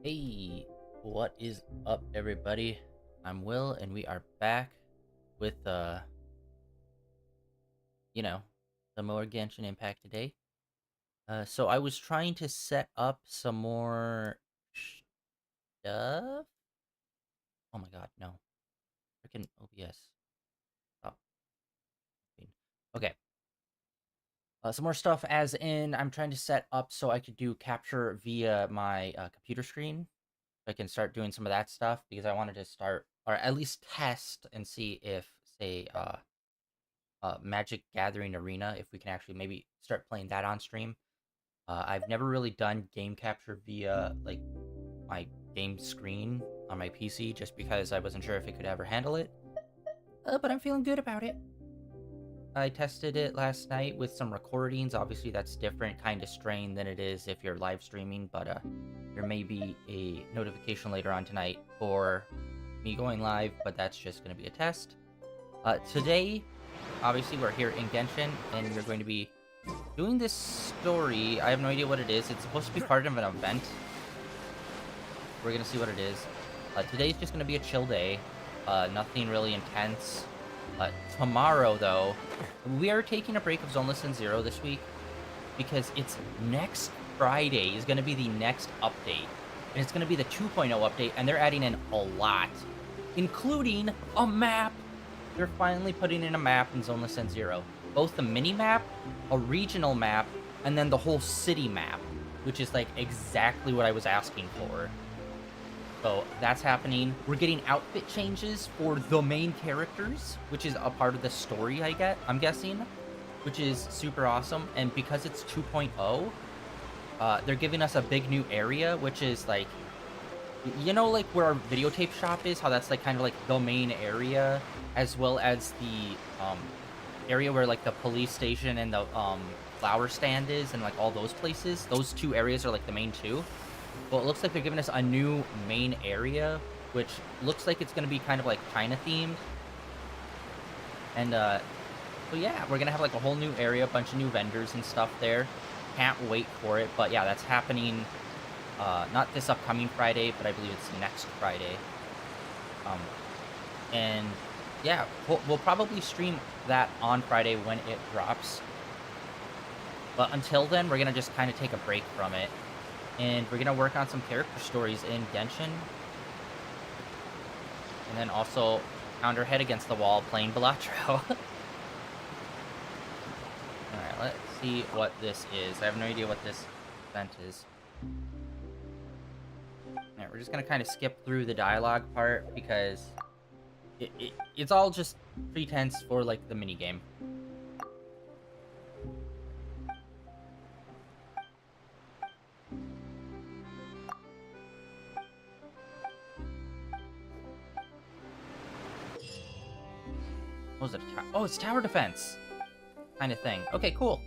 Hey, what is up, everybody? I'm Will, and we are back with, you know, some more Genshin Impact today. So I was trying to set up some more stuff. Oh my god, no. Freaking OBS. Stop. Okay. Some more stuff, as in, I'm trying to set up so I could do capture via my computer screen. So I can start doing some of that stuff because I wanted to start, or at least test and see if, say, Magic Gathering Arena, if we can actually maybe start playing that on stream. I've never really done game capture via like my game screen on my PC just because I wasn't sure if it could ever handle it. But I'm feeling good about it. I tested it last night with some recordings. Obviously, that's different kind of strain than it is if you're live streaming, but there may be a notification later on tonight for me going live, but that's just going to be a test. Today, obviously, we're here in Genshin, and we're going to be doing this story. I have no idea what it is. It's supposed to be part of an event. We're going to see what it is. Today's just going to be a chill day. Nothing really intense. Tomorrow, though, we are taking a break of Zoneless and Zero this week because it's next Friday is going to be the next update. And it's going to be the 2.0 update, and they're adding in a lot, including a map. They're finally putting in a map in Zoneless and Zero. Both the mini-map, a regional map, and then the whole city map, which is, like, exactly what I was asking for. So that's happening. We're getting outfit changes for the main characters, which is a part of the story I'm guessing, which is super awesome. And because it's 2.0, they're giving us a big new area, which is, like, you know, like, where our videotape shop is, how that's, like, kind of, like, the main area, as well as the, area where, like, the police station and the, flower stand is, and, like, all those places. Those two areas are, like, the main two. Well, it looks like they're giving us a new main area, which looks like it's gonna be kind of, like, China-themed. And, so yeah, we're gonna have, like, a whole new area, a bunch of new vendors and stuff there. Can't wait for it, but yeah, that's happening, not this upcoming Friday, but I believe it's next Friday. Um, and yeah, we'll probably stream that on Friday when it drops. But until then, we're gonna just kind of take a break from it, and we're gonna work on some character stories in Genshin, and then also pound our head against the wall playing Balatro. All right, let's see what this is. I have no idea what this event is. All right, we're just gonna kind of skip through the dialogue part because it's all just pretense for, like, the mini game. What was it? Oh, it's tower defense kind of thing. Okay, cool.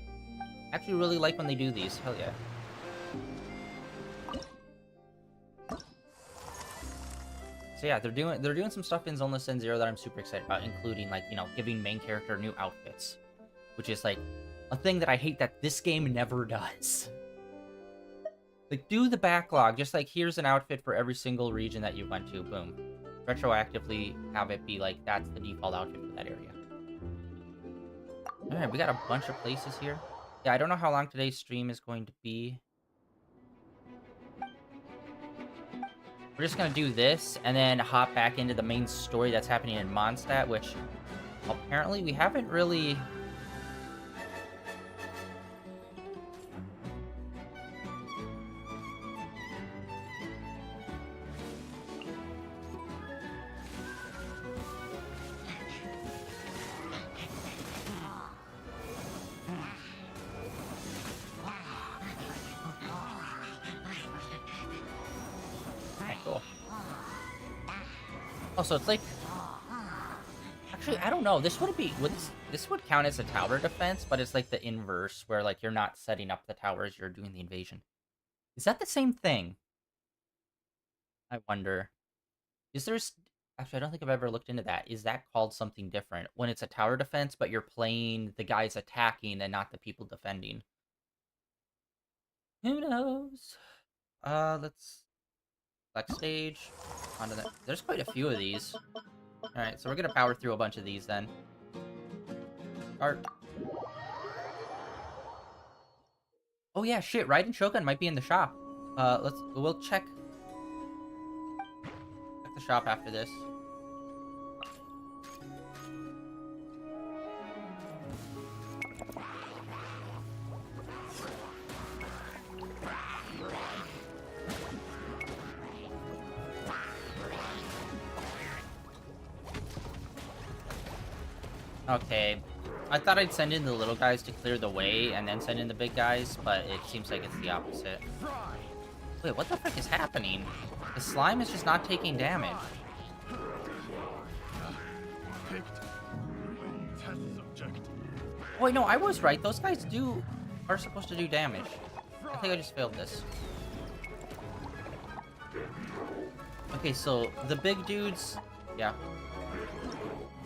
Actually, really like when they do these. Hell yeah. So yeah, they're doing some stuff in Zoneless and Zero that I'm super excited about, including, like, you know, giving main character new outfits, which is, like, a thing that I hate that this game never does. Like, do the backlog, just like, here's an outfit for every single region that you went to, boom. Retroactively have it be like, that's the default outfit for that area. Alright, we got a bunch of places here. Yeah, I don't know how long today's stream is going to be. We're just gonna do this, and then hop back into the main story that's happening in Mondstadt, which apparently we haven't really... Okay, cool. Oh, so it's like... Actually, I don't know. This would be... This would count as a tower defense, but it's like the inverse, where, like, you're not setting up the towers, you're doing the invasion. Is that the same thing? I wonder. Is there... Actually, I don't think I've ever looked into that. Is that called something different? When it's a tower defense, but you're playing the guys attacking and not the people defending? Who knows? Let's... Select stage. Onto the... There's quite a few of these. Alright, so we're gonna power through a bunch of these then. Start. Oh yeah, shit, Raiden Shogun might be in the shop. We'll check the shop after this. Okay. I thought I'd send in the little guys to clear the way and then send in the big guys, but it seems like it's the opposite. Wait, what the frick is happening? The slime is just not taking damage. Wait, no, I was right. Those guys are supposed to do damage. I think I just failed this. Okay, so the big dudes... Yeah.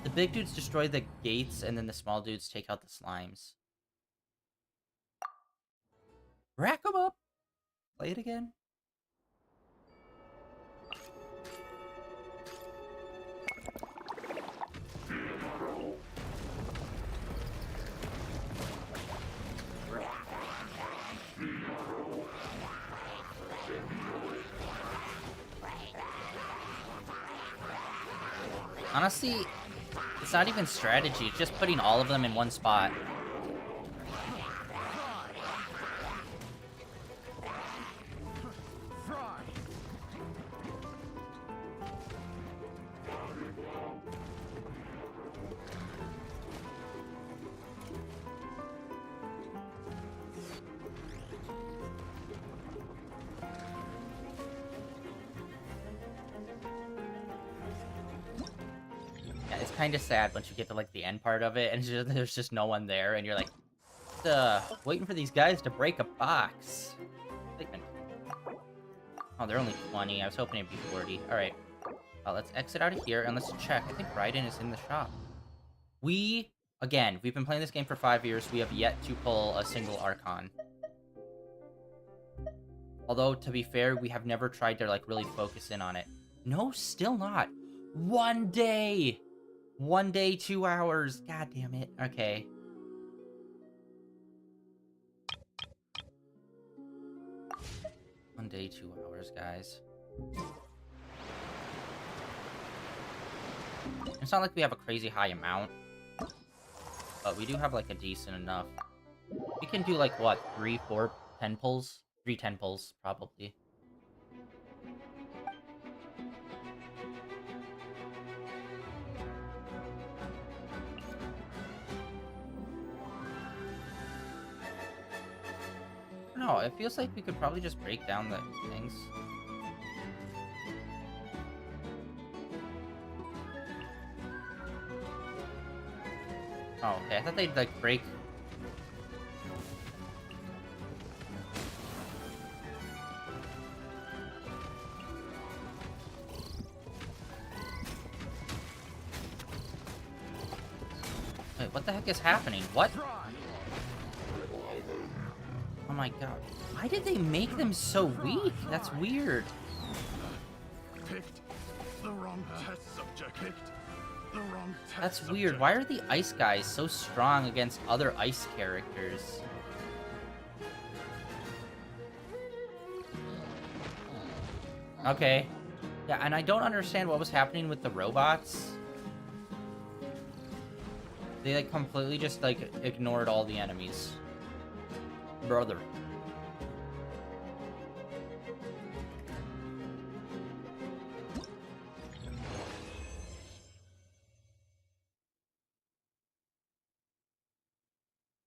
The big dudes destroy the gates, and then the small dudes take out the slimes. Rack them up! Play it again. Honestly, it's not even strategy, it's just putting all of them in one spot. It's kind of sad once you get to like the end part of it and there's just no one there and you're like waiting for these guys to break a box. Oh, they're only 20. I was hoping it'd be 40. Alright. Let's exit out of here and let's check. I think Raiden is in the shop. Again, we've been playing this game for 5 years. We have yet to pull a single archon. Although, to be fair, we have never tried to like really focus in on it. No, still not. 1 day! 1 day, 2 hours. God damn it. Okay. One day, 2 hours, guys. It's not like we have a crazy high amount. But we do have, like, a decent enough. We can do, like, what? 3, 4 10 pulls? 3 10 pulls, probably. No, it feels like we could probably just break down the things. Oh, okay. I thought they'd, like, break... Wait, what the heck is happening? What? Oh my god. Why did they make them so weak? That's weird. Picked the wrong test subject. Picked the wrong test That's subject. weird. Why are the ice guys so strong against other ice characters? Okay. Yeah, and I don't understand what was happening with the robots. They, like, completely just, like, ignored all the enemies. Brother.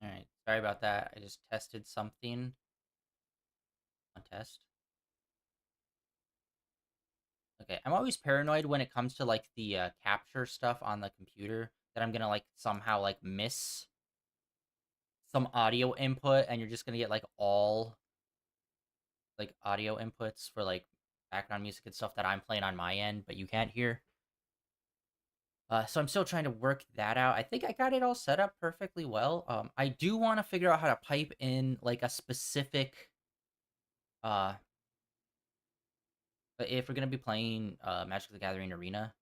Alright, sorry about that. I just tested something. On test. Okay, I'm always paranoid when it comes to, like, the capture stuff on the computer. That I'm gonna, like, somehow, like, miss some audio input. And you're just gonna get, like, all... like, audio inputs for, like, background music and stuff that I'm playing on my end, but you can't hear. So I'm still trying to work that out. I think I got it all set up perfectly well. I do want to figure out how to pipe in, like, a specific, But if we're gonna be playing Magic the Gathering Arena,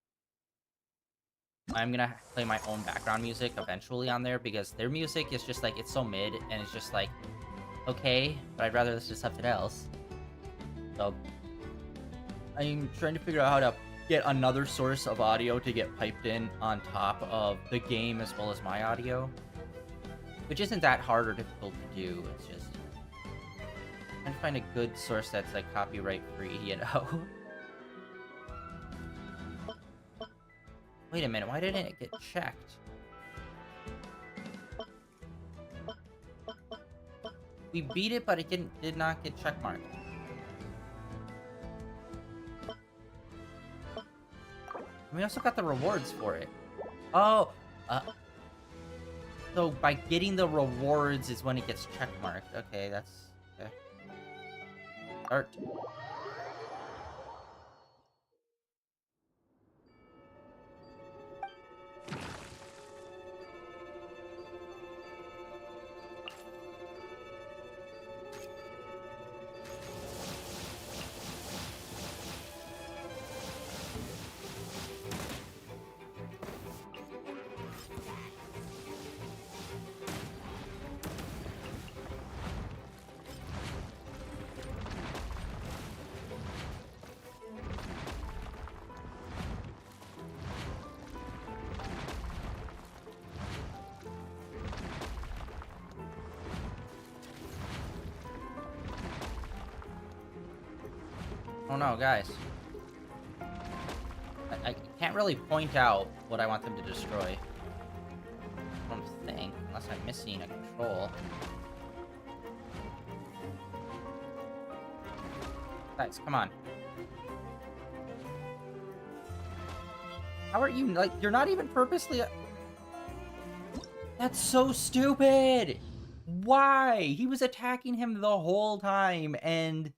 I'm gonna play my own background music eventually on there because their music is just like it's so mid and it's just like okay, but I'd rather listen to something else. So I'm trying to figure out how to get another source of audio to get piped in on top of the game as well as my audio, which isn't that hard or difficult to do. It's just trying to find a good source that's like copyright free, you know. Wait a minute, why didn't it get checked? We beat it, but it did not get checkmarked. We also got the rewards for it. Oh, so by getting the rewards is when it gets checkmarked. Okay, that's okay. Start. Oh no, guys. I can't really point out what I want them to destroy. I don't think, unless I'm missing a control. Guys, come on. How are you, like, you're not even purposely... That's so stupid! Why? He was attacking him the whole time, and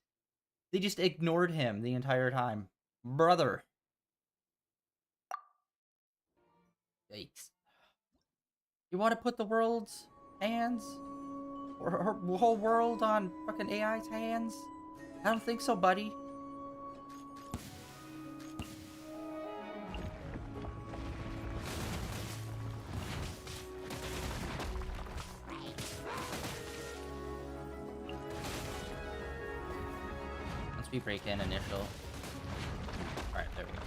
they just ignored him the entire time. Brother. Yikes. You want to put the world's hands? Or her whole world on fucking AI's hands? I don't think so, buddy. Once we break in initial. Alright, there we go.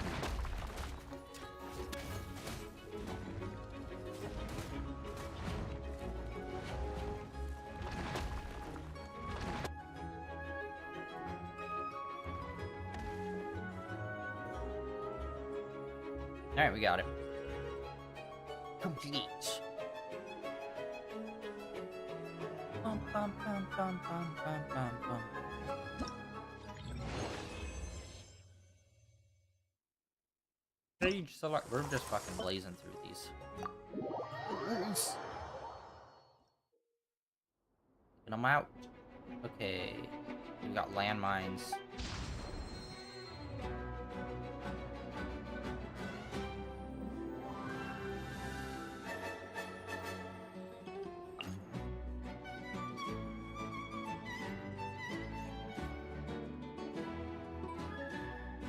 Alright, we got it. Complete. Bum, bum, bum, bum, bum, bum, bum, bum. Stage select. We're just fucking blazing through these. Get them out. Okay. We got landmines.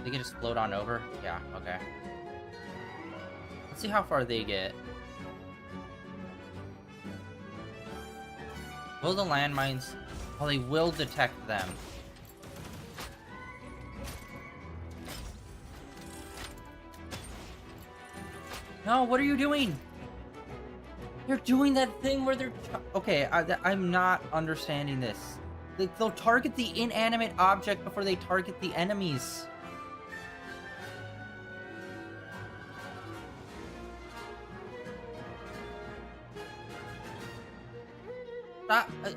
They can just float on over? Yeah, okay. Let's see how far they get. Will the landmines... Oh, they will detect them. No, what are you doing? You're doing that thing where they're... Okay, I'm not understanding this. They'll target the inanimate object before they target the enemies.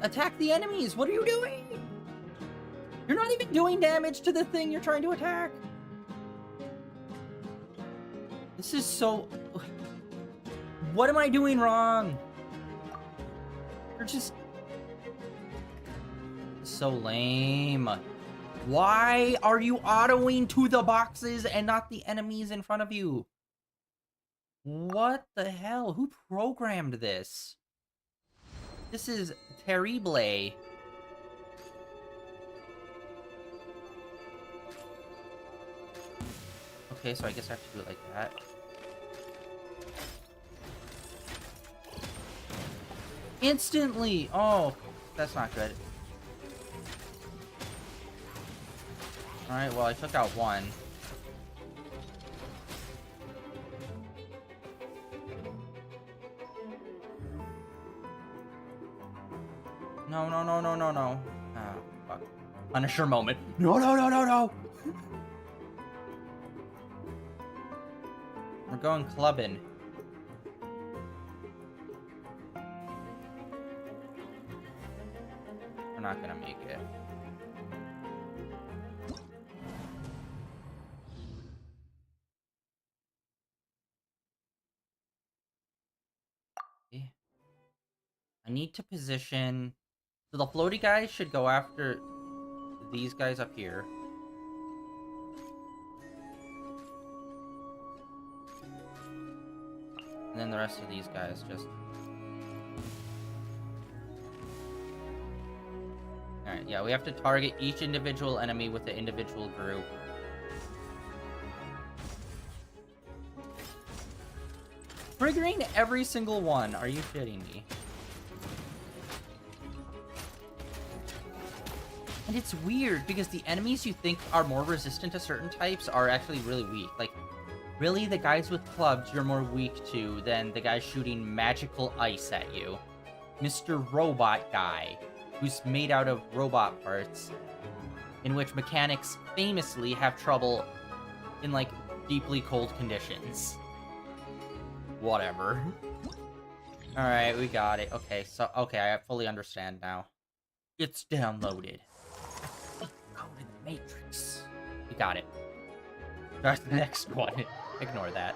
Attack the enemies! What are you doing? You're not even doing damage to the thing you're trying to attack! This is so... What am I doing wrong? You're just... So lame. Why are you autoing to the boxes and not the enemies in front of you? What the hell? Who programmed this? This is terrible. Okay, so I guess I have to do it like that. Instantly! Oh, that's not good. Alright, well, I took out one. No, no, no, no, no, no. Ah, fuck. Punisher moment. No, no, no, no, no! We're going clubbing. We're not gonna make it. I need to position... So the floaty guys should go after these guys up here. And then the rest of these guys just... Alright, yeah, we have to target each individual enemy with the individual group. Triggering every single one. Are you shitting me? And it's weird, because the enemies you think are more resistant to certain types are actually really weak. Like, really, the guys with clubs you're more weak to than the guys shooting magical ice at you. Mr. Robot Guy, who's made out of robot parts, in which mechanics famously have trouble in, like, deeply cold conditions. Whatever. Alright, we got it. Okay, so, okay, I fully understand now. It's downloaded. Code in the Matrix. We got it. That's the next one. Ignore that.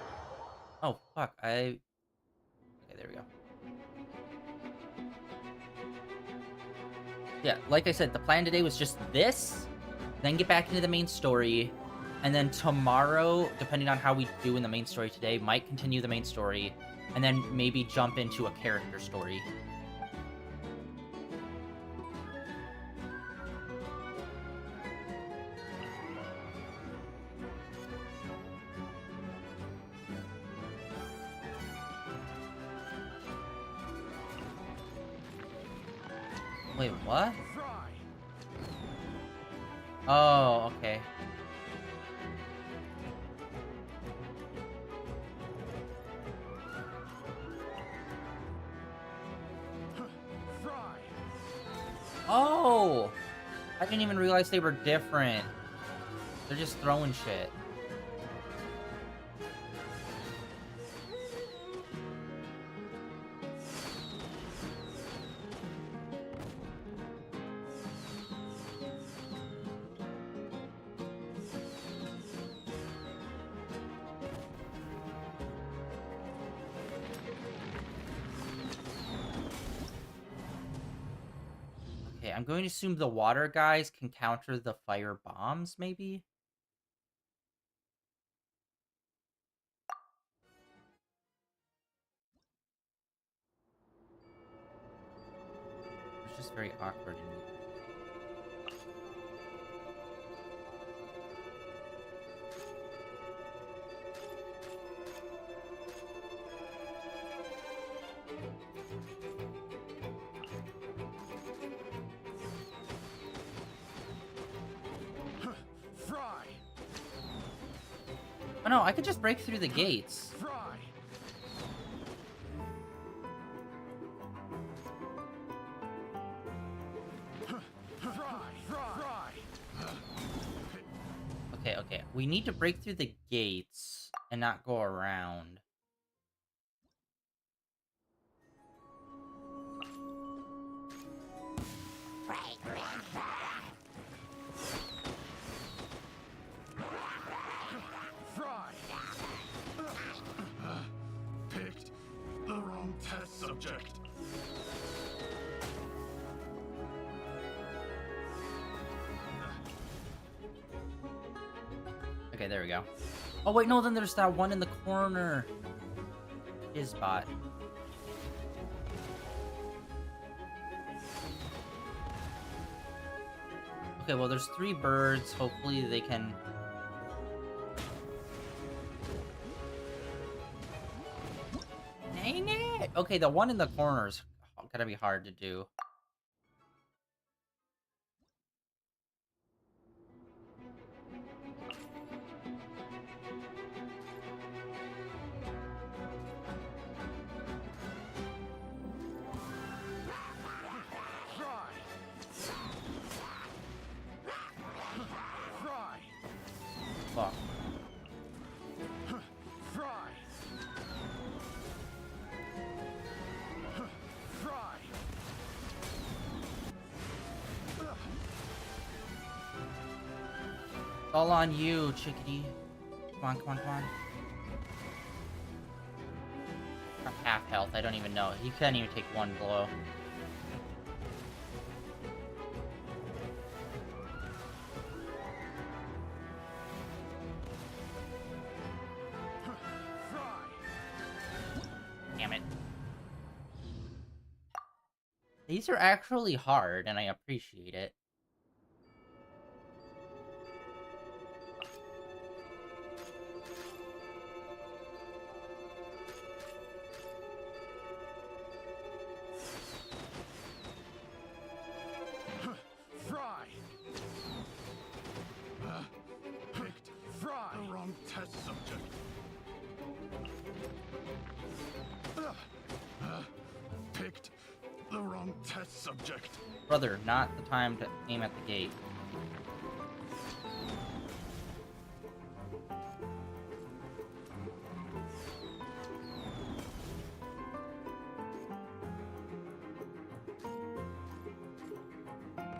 Oh, fuck, Okay, there we go. Yeah, like I said, the plan today was just this, then get back into the main story, and then tomorrow, depending on how we do in the main story today, might continue the main story, and then maybe jump into a character story. Wait, what? Oh, okay. Oh! I didn't even realize they were different. They're just throwing shit. Okay, I'm going to assume the water guys can counter the fire bombs, maybe? It's just very awkward in me. Oh no, I could just break through the gates. Okay, okay. We need to break through the gates and not go around. Picked the wrong test subject. Okay, there we go. Oh wait, no, then there's that one in the corner. His bot. Okay, well, there's 3 birds. Hopefully they can... Okay, the one in the corner's gonna be hard to do. Fry! Fry! Fuck. Fry! Fry! It's all on you, chickadee. Come on, come on, come on. I'm half health, I don't even know. He can't even take one blow. Damn it. These are actually hard, and I appreciate it. Fry! Picked Fry! The wrong test subject. Picked the wrong test subject. Brother, not the time to aim at the gate.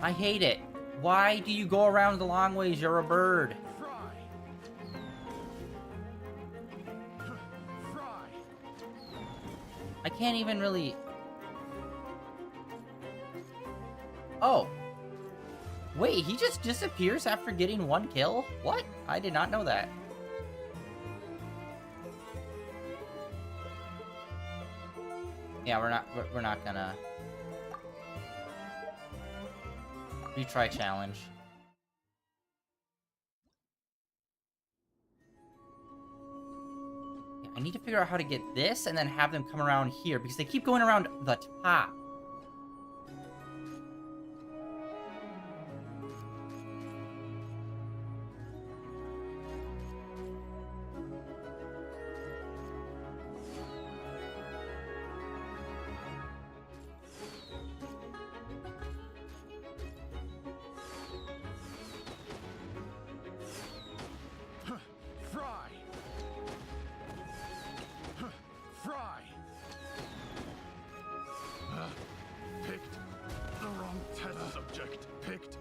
I hate it. Why do you go around the long ways? You're a bird. Fry! Fry! I can't even really... Oh. Wait, he just disappears after getting one kill? What? I did not know that. Yeah, we're not gonna... Retry challenge. Yeah, I need to figure out how to get this and then have them come around here because they keep going around the top. Fry! Fry! Picked the wrong test subject. Picked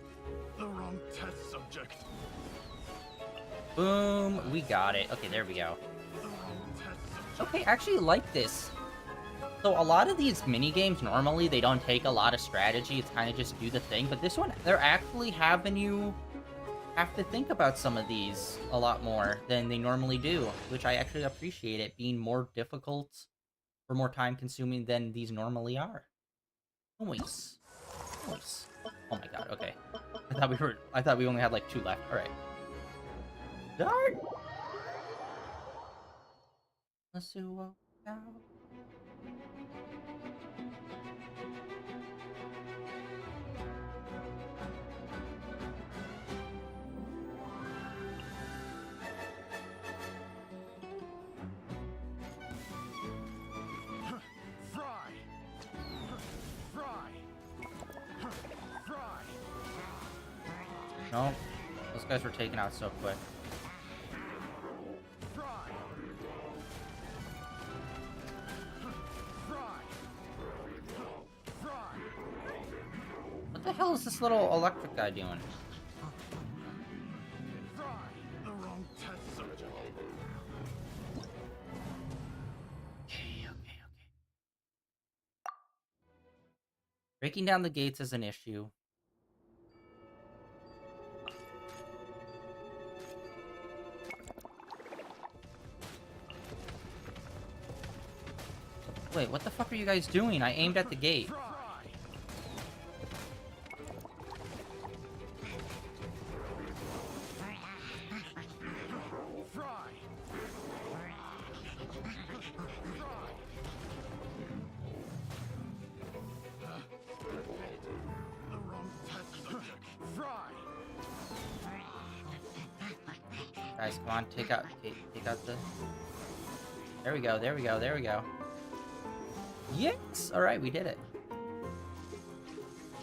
the wrong test subject. Boom, we got it. Okay, there we go. The wrong test subject. Okay, I actually like this. So a lot of these mini games normally they don't take a lot of strategy. It's kind of just do the thing. But this one, they're actually having you have to think about some of these a lot more than they normally do, which I actually appreciate it being more difficult or more time consuming than these normally are. Nice. Nice. Oh my god, okay. I thought we only had like 2 left. Alright. Darn! Let's see what now. Fry! Fry! Fry! No. Those guys were taken out so quick. Fry! Fry! Fry! What the hell is this little electric guy doing? Fry! The wrong test subject. Okay. Breaking down the gates is an issue. Wait, what the fuck are you guys doing? I aimed at the gate. Fry! Fry! Fry! Guys, come on, take out the... There we go, there we go, there we go. Yes! Alright, we did it.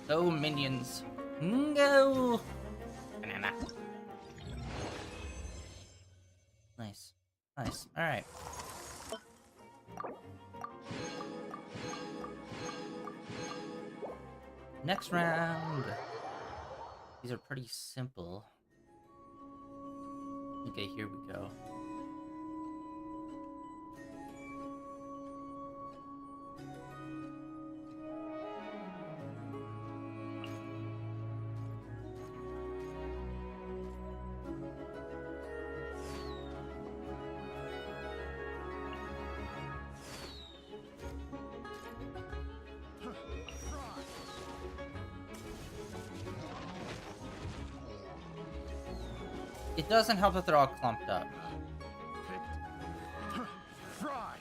Go, minions. Go! Banana. Nice. Nice. Alright. Next round. These are pretty simple. Okay, here we go. It doesn't help that they're all clumped up. Fry.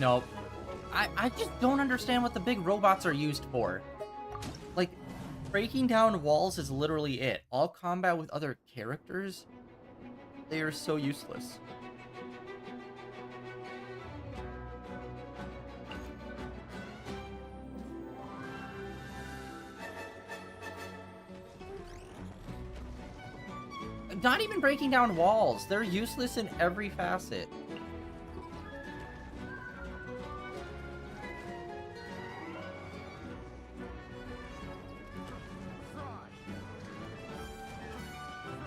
Nope. I just don't understand what the big robots are used for. Like, breaking down walls is literally it. All combat with other characters? They are so useless. Not even breaking down walls. They're useless in every facet.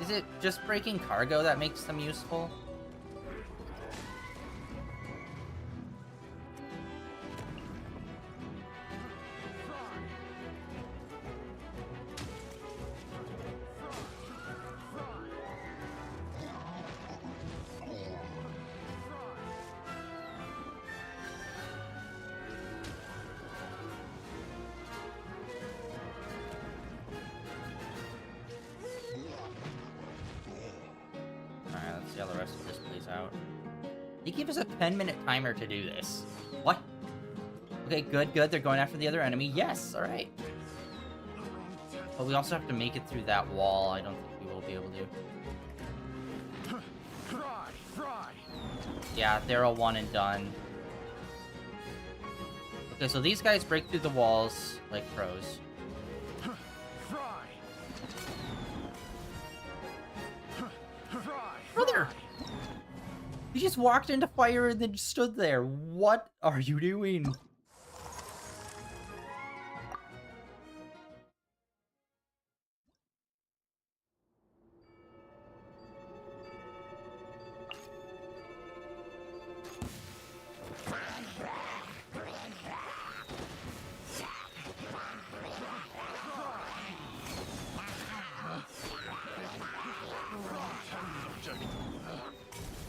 Is it just breaking cargo that makes them useful? See how the rest of this plays out. They gave us a 10-minute timer to do this. What? Okay, good, good. They're going after the other enemy. Yes, alright. But we also have to make it through that wall. I don't think we will be able to. Yeah, they're a one and done. Okay, so these guys break through the walls like pros. Brother! You just walked into fire and then stood there. What are you doing?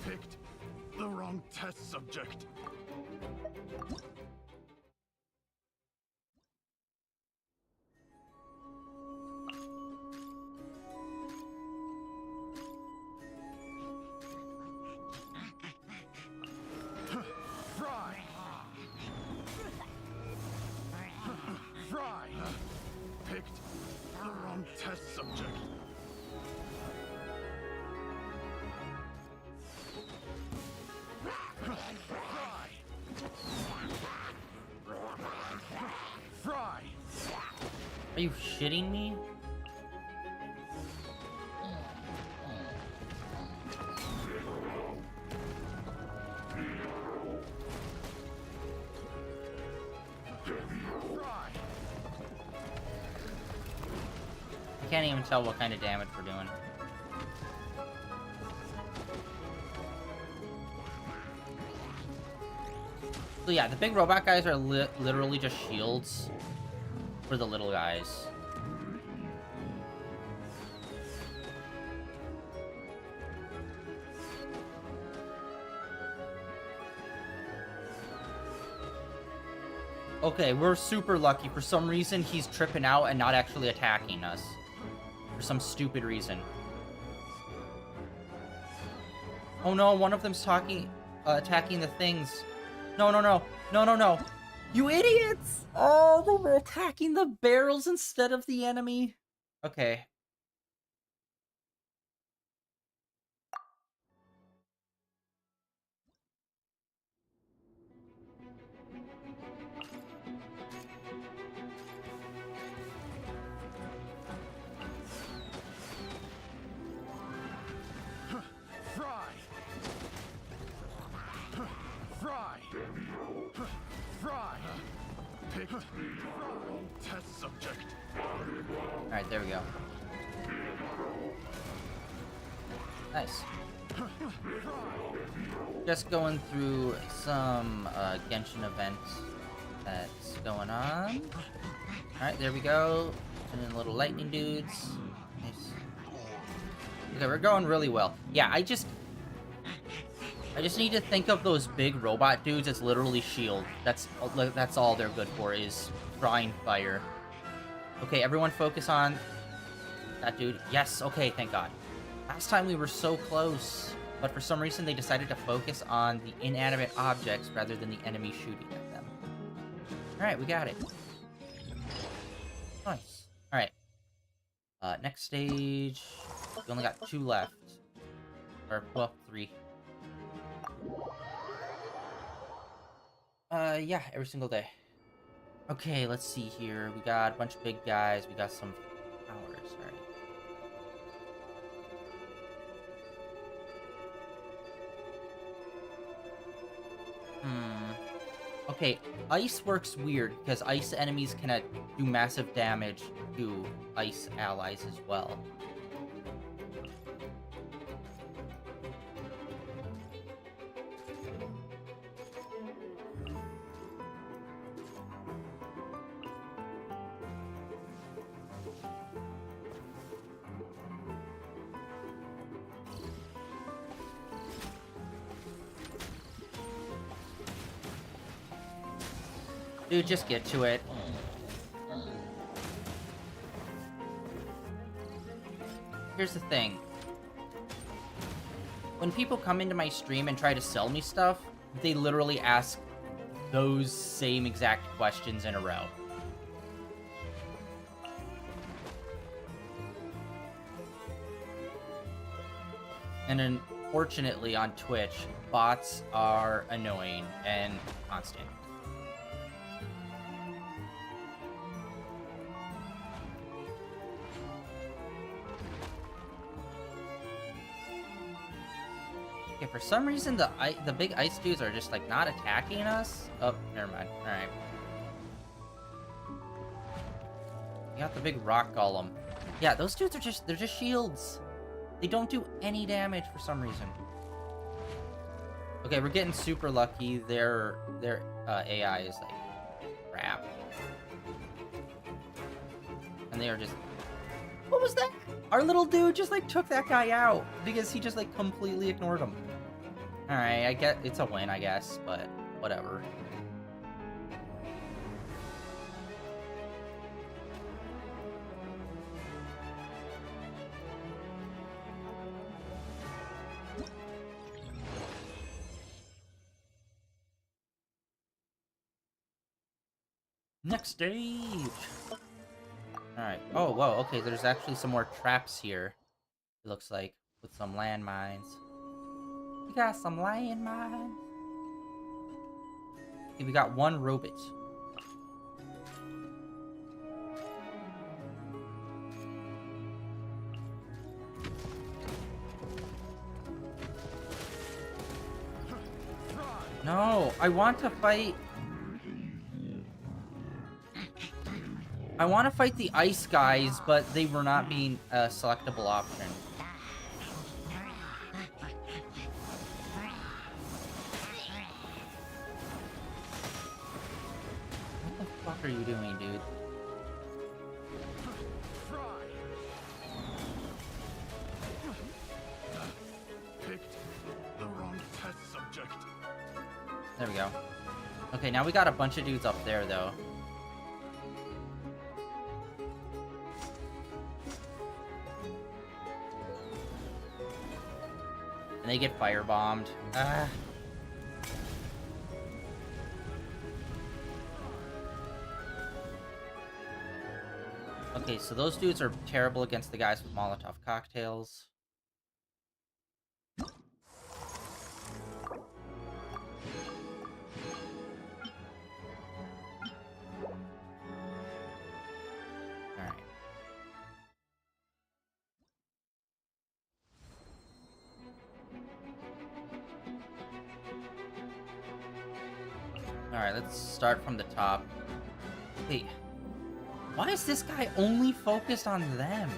Picked the wrong test subject. Fry. Fry. Picked the wrong test subject. Fry. Are you shitting me? I can't even tell what kind of damage we're doing. So yeah, the big robot guys are literally just shields for the little guys. Okay, we're super lucky. For some reason, he's tripping out and not actually attacking us. For some stupid reason. Oh no, one of them's attacking the things. No, no, no. No, no, no. You idiots! Oh, they were attacking the barrels instead of the enemy. Okay. Fry! Fry! Fry! Pick wrong test subject. Alright, there we go. Nice. Just going through some Genshin events that's going on. Alright, there we go. And then little lightning dudes. Nice. Okay, we're going really well. Yeah, I just need to think of those big robot dudes as literally shield. That's all they're good for, is drawing fire. Okay, everyone focus on that dude. Yes, okay, thank God. Last time we were so close, but for some reason they decided to focus on the inanimate objects rather than the enemy shooting at them. Alright, we got it. Nice. Alright. Next stage. We only got 2 left. Or, well, 3. Yeah, every single day. Okay, let's see here. We got a bunch of big guys. We got some powers. Alright. Okay, ice works weird, because ice enemies can do massive damage to ice allies as well. Dude, just get to it. Here's the thing. When people come into my stream and try to sell me stuff, they literally ask those same exact questions in a row. And unfortunately on Twitch, bots are annoying and constant. Okay, for some reason the big ice dudes are just like not attacking us. Oh, never mind. All right. You got the big rock golem. Yeah, those dudes are they're just shields. They don't do any damage for some reason. Okay, we're getting super lucky. Their AI is like crap. And they are just... What was that? Our little dude just like took that guy out because he just like completely ignored him. Alright, I get it's a win, I guess, but whatever. Next stage! Alright. Oh, whoa, okay, there's actually some more traps here. It looks like, with some landmines. We got some landmines. Okay, we got 1 robot. No, I want to fight... I want to fight the ice guys, but they were not being a selectable option. What the fuck are you doing, dude? Picked the wrong test subject. There we go. Okay, now we got a bunch of dudes up there, though. And they get firebombed. Ah. Okay, so those dudes are terrible against the guys with Molotov cocktails. Alright. Alright, let's start from the top. Wait. Why is this guy only focused on them?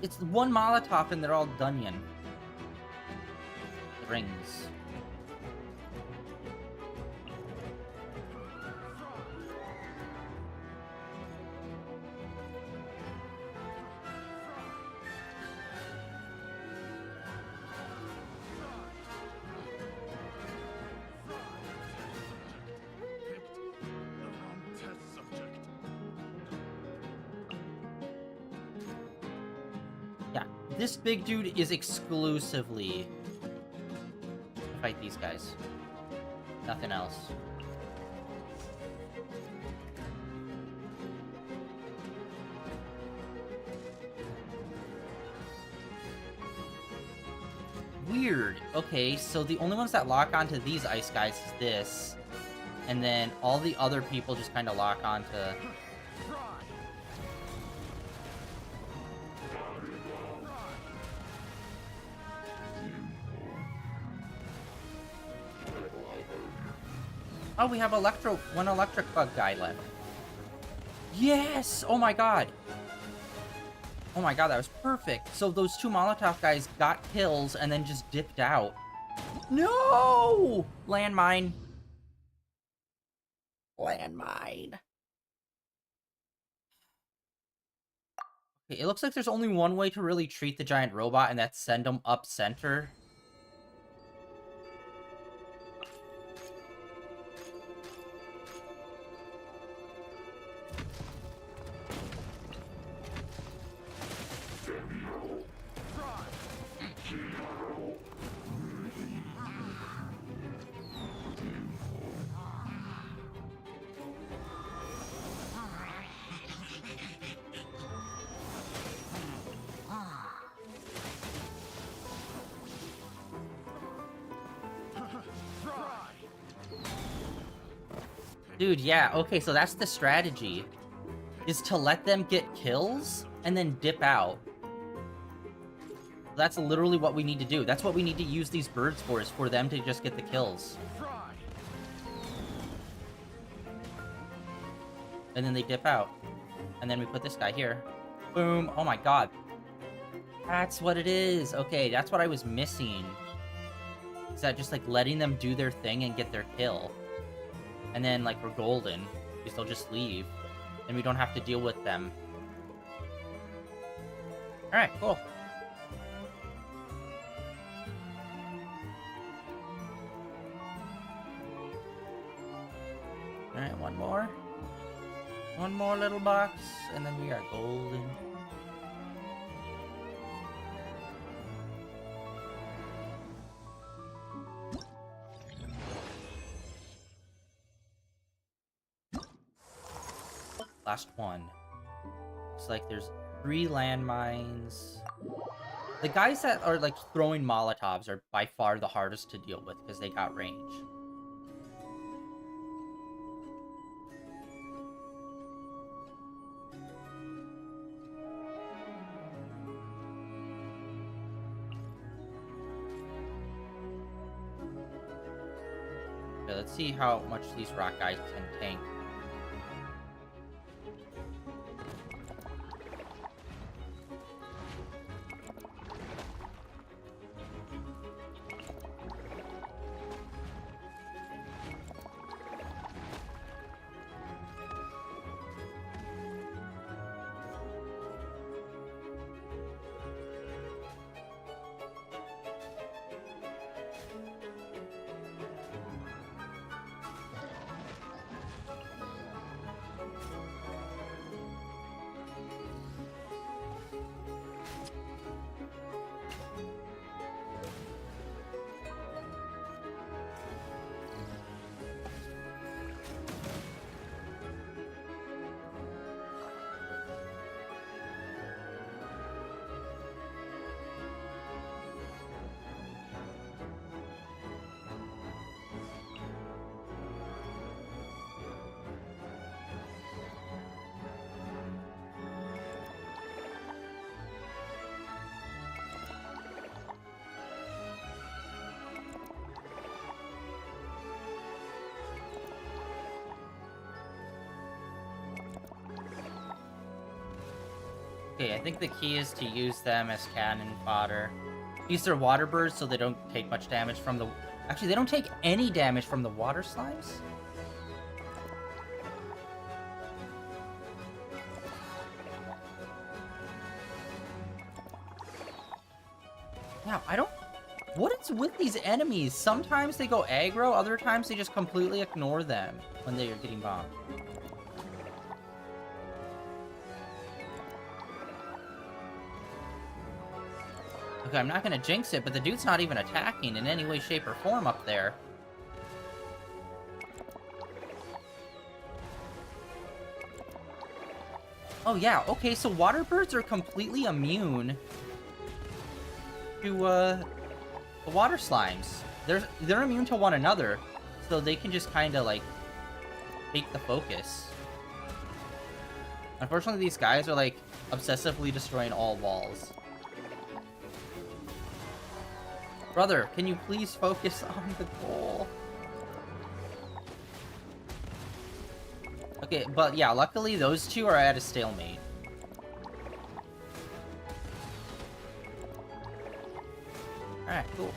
It's one Molotov and they're all Dunyan. The rings. Yeah, this big dude is exclusively to fight these guys. Nothing else. Weird. Okay, so the only ones that lock onto these ice guys is this. And then all the other people just kind of lock onto... Oh, we have one electric bug guy left. Yes! Oh my god. Oh my god, that was perfect. So those two Molotov guys got kills and then just dipped out. No! Landmine. Landmine. Okay, it looks like there's only one way to really treat the giant robot, and that's send him up center. Dude, yeah, okay, so that's the strategy. Is to let them get kills, and then dip out. That's literally what we need to do. That's what we need to use these birds for, is for them to just get the kills. And then they dip out. And then we put this guy here. Boom. Oh my god. That's what it is. Okay, that's what I was missing. Is that just, like, letting them do their thing and get their kill. And then, like, we're golden. Because they'll just leave. And we don't have to deal with them. Alright, cool. Alright, one more. One more little box, and then we are golden. Last one. Looks like there's 3 landmines. The guys that are, like, throwing Molotovs are by far the hardest to deal with, because they got range. Okay, let's see how much these rock guys can tank. Okay, I think the key is to use them as cannon fodder. Use their water birds so they don't take much damage from the... Actually, they don't take any damage from the water slimes? Yeah, I don't... What is with these enemies? Sometimes they go aggro, other times they just completely ignore them when they are getting bombed. Okay, I'm not gonna jinx it, but the dude's not even attacking in any way, shape, or form up there. Oh yeah, okay, so water birds are completely immune to, the water slimes. They're immune to one another, so they can just kinda, like, take the focus. Unfortunately, these guys are, like, obsessively destroying all walls. Brother, can you please focus on the goal? Okay, but yeah, luckily those two are at a stalemate. Alright, cool.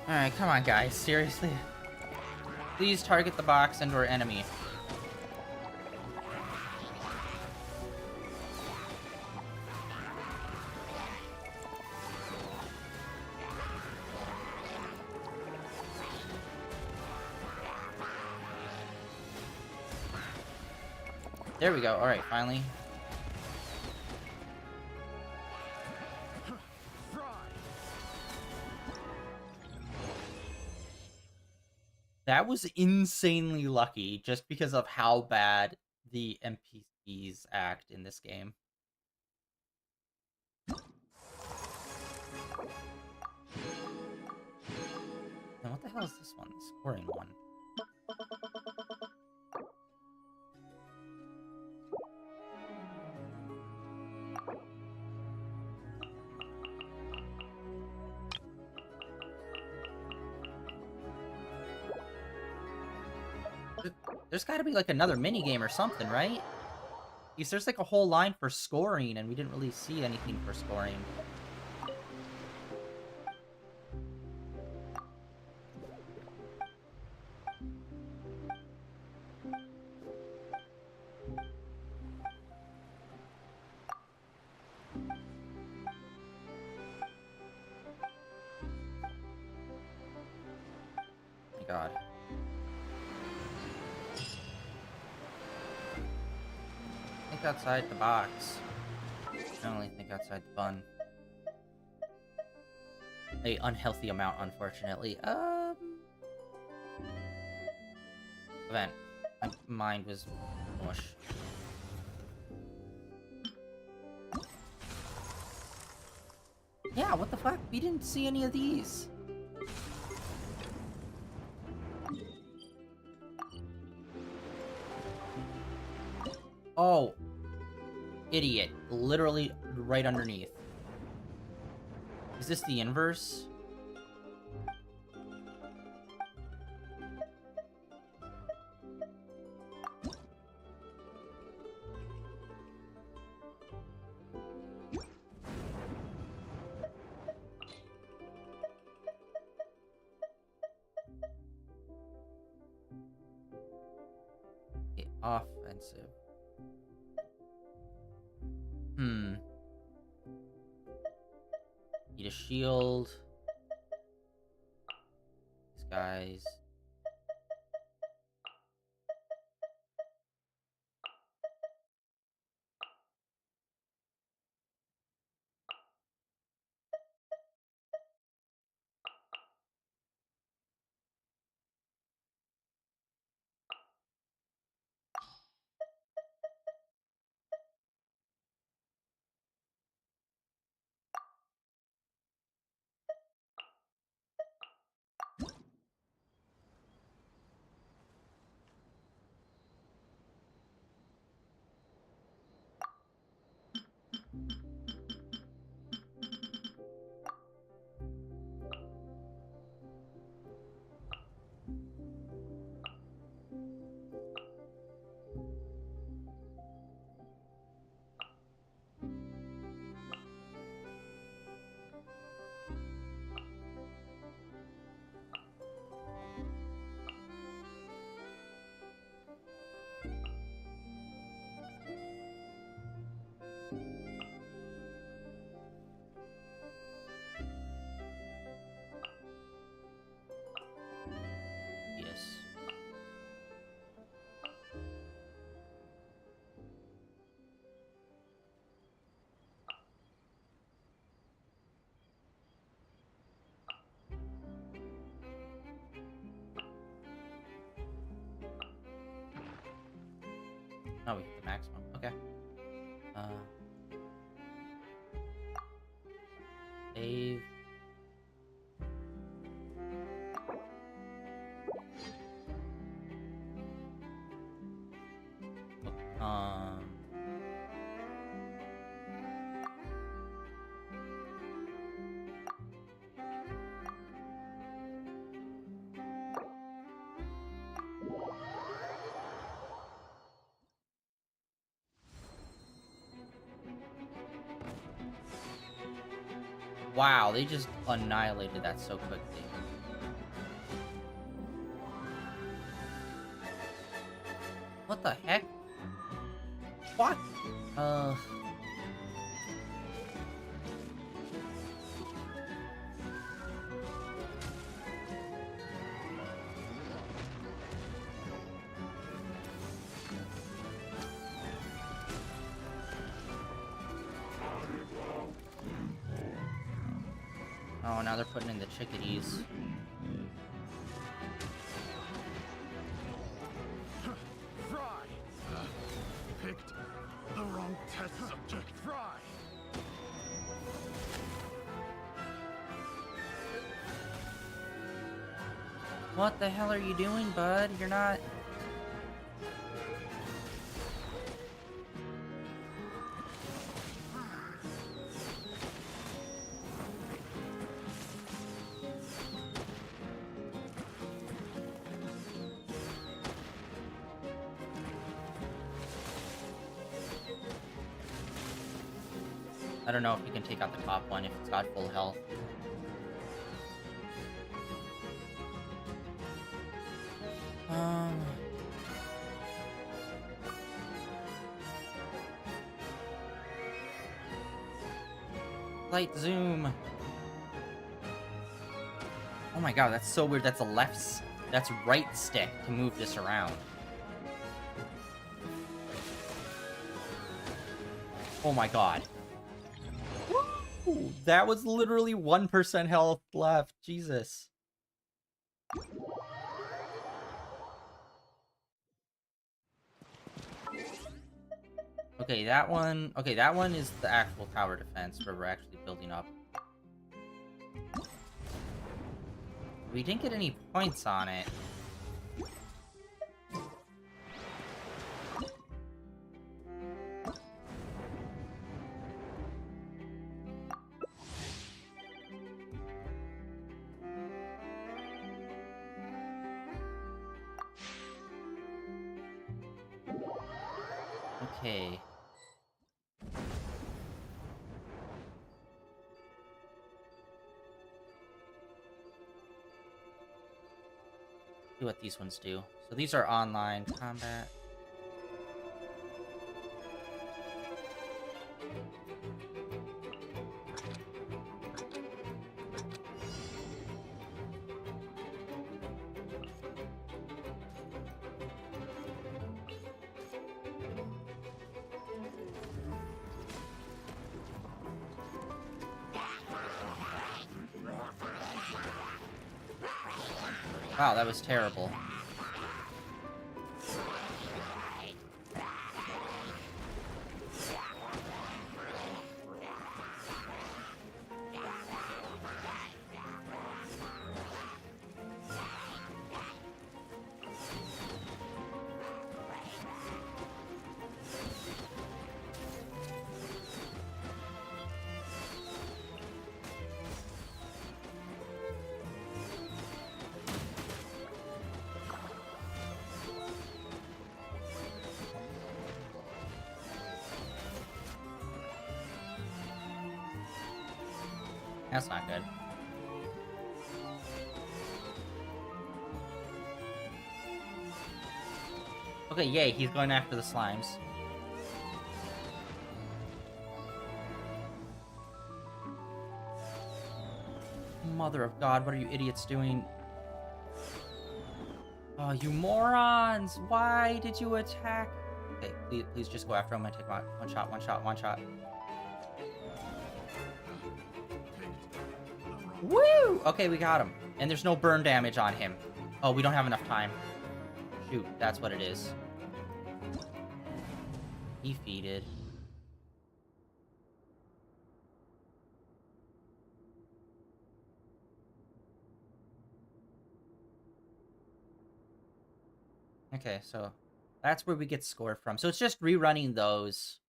Alright, come on, guys. Seriously. Please target the box and/or enemy. There we go. Alright, finally. That was insanely lucky, just because of how bad the NPCs act in this game. And what the hell is this one? The scoring one. There's gotta be, like, another minigame or something, right? Because there's, like, a whole line for scoring, and we didn't really see anything for scoring. My god. Think outside the box. I only think outside the bun. A unhealthy amount, unfortunately. Event. My mind was mush. Yeah, what the fuck? We didn't see any of these. Oh. Idiot. Literally right underneath. Is this the inverse? Okay, offensive. Need a shield. These guys. Oh, we hit the maximum. Okay. Save. Um. Wow, they just annihilated that so quickly. What the heck? What? Oh, now they're putting in the chickadees. Fry! Picked the wrong test subject. Fry! What the hell are you doing, bud? You're not... I don't know if you can take out the top one if it's got full health. Light zoom. Oh my god, that's so weird. That's a that's right stick to move this around. Oh my god. Woo! That was literally 1% health left. Jesus. Okay, that one is the actual tower defense where we're actually building up. We didn't get any points on it. Okay. See what these ones do. So these are online combat. Wow, that was terrible. That's not good. Okay, yay, he's going after the slimes. Mother of God, what are you idiots doing? Oh, you morons! Why did you attack? Okay, please just go after him and take him out. One shot, one shot, one shot. Woo! Okay, we got him. And there's no burn damage on him. Oh, we don't have enough time. Shoot, that's what it is. defeated. Okay, so that's where we get score from. So it's just rerunning those.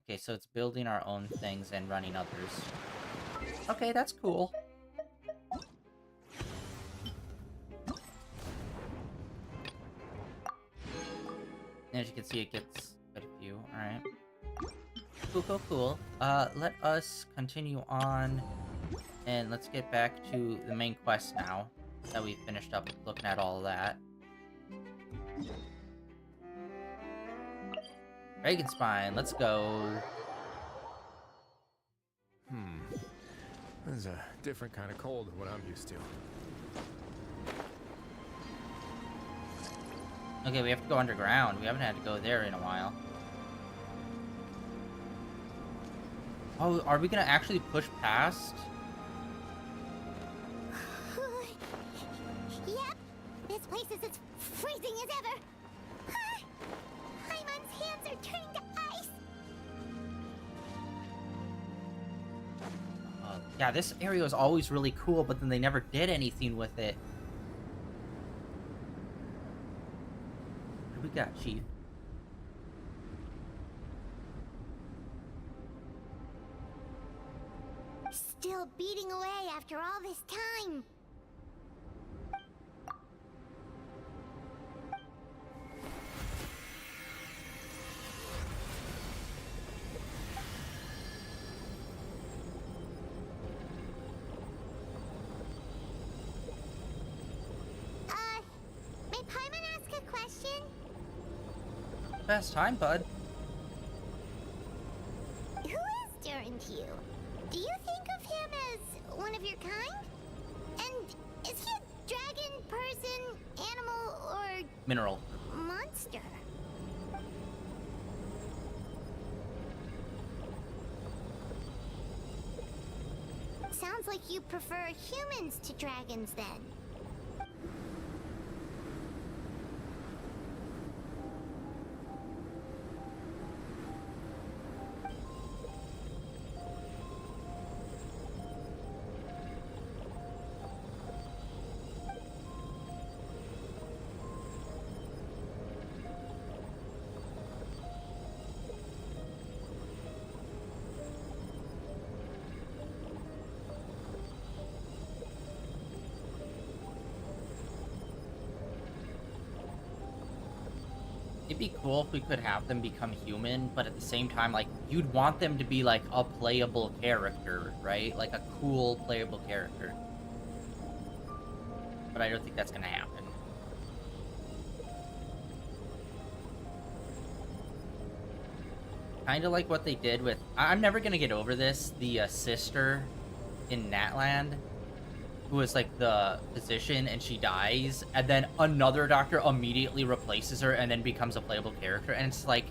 Okay, so it's building our own things and running others. Okay, that's cool. And as you can see, it gets quite a few. Alright. Cool, cool, cool. Let us continue on. And let's get back to the main quest now. That we finished up looking at all of that. Dragon Spine, let's go. This is a different kind of cold than what I'm used to. Okay, we have to go underground. We haven't had to go there in a while. Oh, are we gonna actually push past? Yep, this place is as freezing as ever. Paimon's hands are turning to ice. Yeah, this area was always really cool, but then they never did anything with it. What do we got, Chief? Still beating away after all this time. May Paimon ask a question? Best time, bud. Who is Durin to you? Do you think of him as one of your kind? And is he a dragon, person, animal, or Mineral. monster? Sounds like you prefer humans to dragons then. It'd be cool if we could have them become human, but at the same time, like, you'd want them to be, like, a playable character, right? Like, a cool playable character. But I don't think that's gonna happen. Kinda like what they did with... I'm never gonna get over this. The sister in Natland, who was like the physician, and she dies, and then another doctor immediately replaces her and then becomes a playable character, and it's like,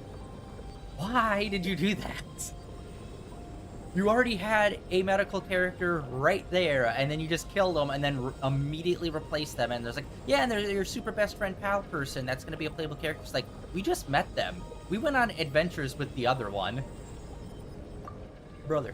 why did you do that? You already had a medical character right there, and then you just killed them and then immediately replaced them, and there's like, yeah, and they're your super best friend pal person that's gonna be a playable character. It's like, we just met them. We went on adventures with the other one. Brother.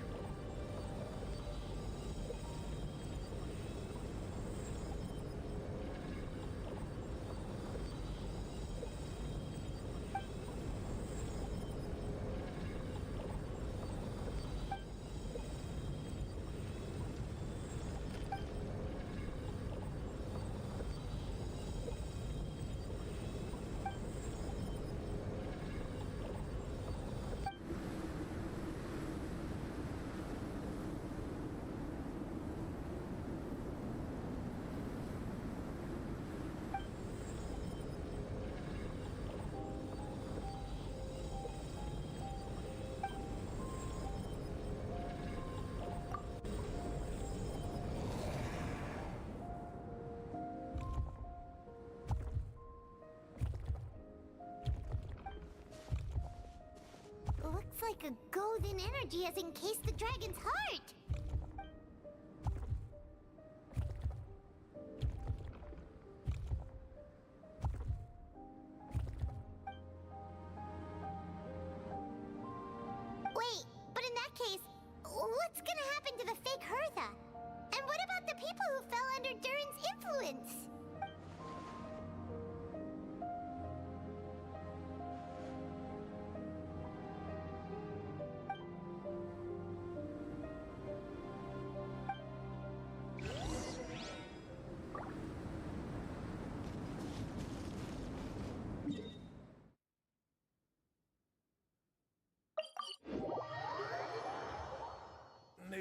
Looks like a golden energy has encased the dragon's heart.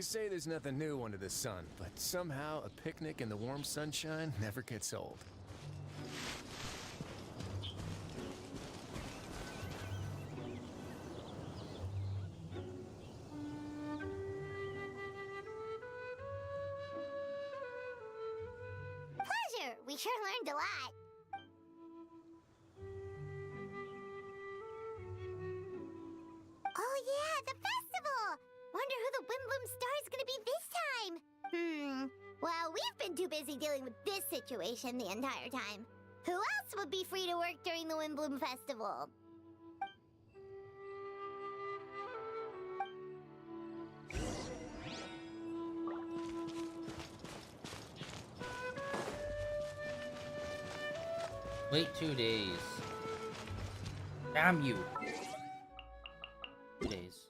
say there's nothing new under the sun, but somehow a picnic in the warm sunshine never gets old. Pleasure! We sure learned a lot. Oh yeah, the festival! Wonder who the Windbloom Star is gonna be this time? Well, we've been too busy dealing with this situation the entire time. Who else would be free to work during the Windbloom Festival? Wait 2 days. Damn you. 2 days.